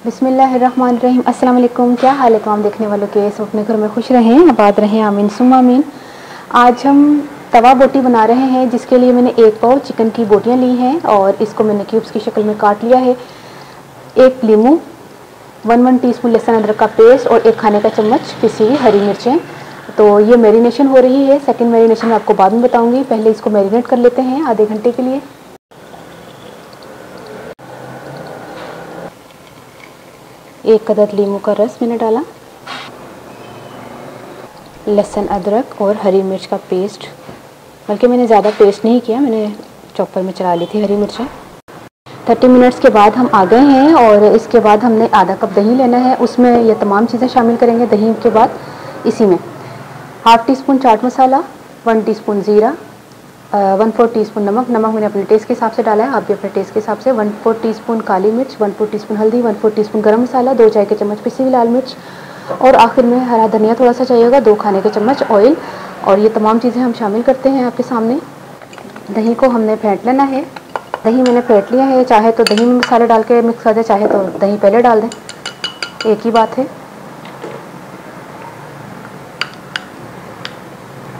बिस्मिल्लाहिर्रहमानिर्रहीम। अस्सलाम वालेकुम। क्या हाल है तमाम देखने वालों के? सब अपने घर में खुश रहें, आबाद रहें, आमीन सुम्मा आमीन। आज हम तवा बोटी बना रहे हैं, जिसके लिए मैंने 1 पाव चिकन की बोटियां ली हैं और इसको मैंने क्यूब्स की शक्ल में काट लिया है। 1 लीमू, 1 टीस्पून लहसुन अदरक का पेस्ट और 1 खाने का चम्मच पिसी हुई हरी मिर्चें। तो ये मैरिनेशन हो रही है। सेकंड मैरिनेशन मैं आपको बाद में बताऊँगी। पहले इसको मैरिनेट कर लेते हैं आधे घंटे के लिए। 1 अदद लीमू का रस मैंने डाला, लहसुन अदरक और हरी मिर्च का पेस्ट, बल्कि मैंने ज़्यादा पेस्ट नहीं किया, मैंने चॉपर में चला ली थी हरी मिर्चें। 30 मिनट्स के बाद हम आ गए हैं और इसके बाद हमने आधा कप दही लेना है। उसमें ये तमाम चीज़ें शामिल करेंगे। दही के बाद इसी में 1/2 टीस्पून चाट मसाला, 1 टीस्पून ज़ीरा, 1/4 टीस्पून नमक मैंने अपने टेस्ट के हिसाब से डाला है, आप भी अपने टेस्ट के हिसाब से। 1/4 टीस्पून काली मिर्च, 1/4 टीस्पून हल्दी, 1/4 टीस्पून गरम मसाला, 2 चाय के चम्मच पिसी हुई लाल मिर्च और आखिर में हरा धनिया थोड़ा सा चाहिएगा, 2 खाने के चम्मच ऑयल। और ये तमाम चीज़ें हम शामिल करते हैं आपके सामने। दही को हमने फेंट लेना है। दही मैंने फेंट लिया है। चाहे तो दही में मसाले डाल के मिक्स कर दें, चाहे तो दही पहले डाल दें, एक ही बात है।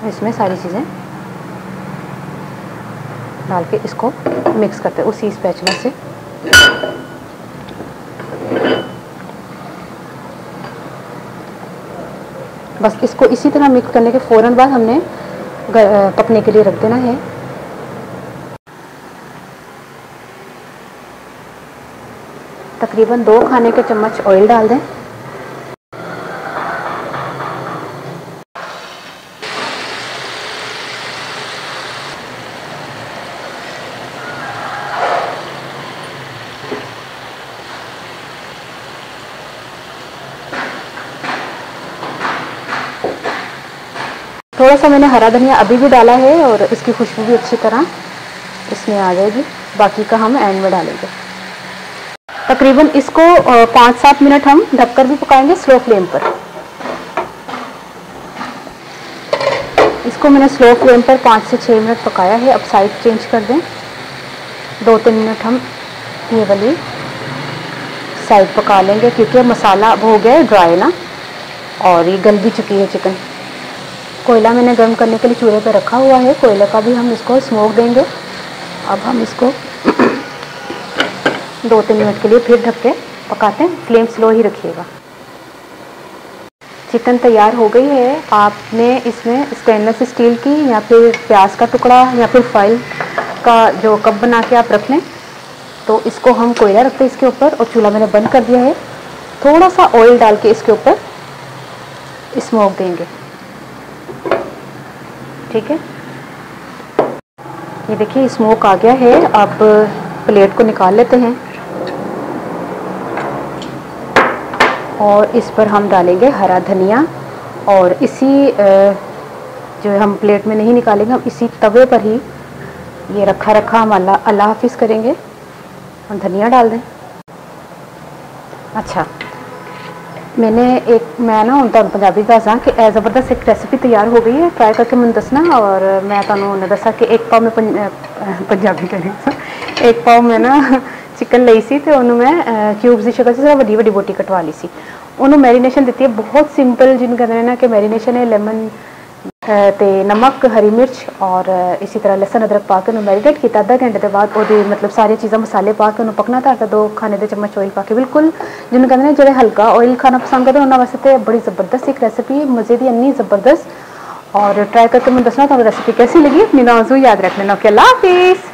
इसमें सारी चीज़ें डाल के इसको मिक्स करते हैं उसी स्पैचुला से। बस इसको इसी तरह मिक्स करने के फ़ौरन बाद हमने पकने के लिए रख देना है। तकरीबन 2 खाने के चम्मच ऑयल डाल दें। थोड़ा सा मैंने हरा धनिया अभी भी डाला है और इसकी खुशबू भी अच्छी तरह इसमें आ जाएगी। बाकी का हम एंड में डालेंगे। तकरीबन इसको 5-7 मिनट हम ढककर भी पकाएंगे स्लो फ्लेम पर। इसको मैंने स्लो फ्लेम पर 5 से 6 मिनट पकाया है। अब साइड चेंज कर दें। 2-3 मिनट हम ये वाली साइड पका लेंगे, क्योंकि मसाला अब हो गया है ड्राई ना, और ये गल भी चुकी है चिकन। कोयला मैंने गर्म करने के लिए चूल्हे पे रखा हुआ है। कोयले का भी हम इसको स्मोक देंगे। अब हम इसको 2-3 मिनट के लिए फिर ढक के पकाते हैं। फ्लेम स्लो ही रखिएगा। चिकन तैयार हो गई है। आपने इसमें स्टेनलेस स्टील की या फिर प्याज का टुकड़ा या फिर फॉइल का जो कप बना के आप रख लें। तो इसको हम कोयला रखते हैं इसके ऊपर और चूल्हा मैंने बंद कर दिया है। थोड़ा सा ऑयल डाल के इसके ऊपर स्मोक देंगे, ठीक है। ये देखिए स्मोक आ गया है। अब प्लेट को निकाल लेते हैं और इस पर हम डालेंगे हरा धनिया। और इसी जो हम प्लेट में नहीं निकालेंगे, हम इसी तवे पर ही ये रखा हम अल्लाह हाफिज़ करेंगे। हम धनिया डाल दें। अच्छा, मैं ना तुहानू पंजाबी दसां कि ज़बरदस्त एक रेसिपी तैयार हो गई है। ट्राई करके मैंने दसना। और मैं तुहानू दसा कि 1 पाव में पंजाबी करें 1 पाव में ना चिकन लई सी ते उन्होंने मैं क्यूब्स की शक्ल से वड्डी वड्डी बोटी कटवा ली सी। उन्होंने मैरीनेशन दी है बहुत सिंपल, जिन्हें कहते हैं ना कि मैरीनेशन है लेमन ते नमक, हरी मिर्च और इसी तरह लहसुन अदरक पा के मैरीनेट किया। आधा घंटे के बाद वो मतलब सारी चीज़ें मसाले पा के पकना था। 2 खाने के चम्मच ऑयल पा के, बिल्कुल जिन्हें कहते हैं जो हल्का ऑयल खाना पसंद करते हैं उन्होंने वास्ते बड़ी ज़बरदस्त एक रेसिपी, मज़े की इन्नी ज़बरदस्त। और ट्राई करके मैं दसना तो रेसिपी कैसी लगी। अपनी नाज़ू याद रख लेना। ओके, अल्लाह हाफिज़।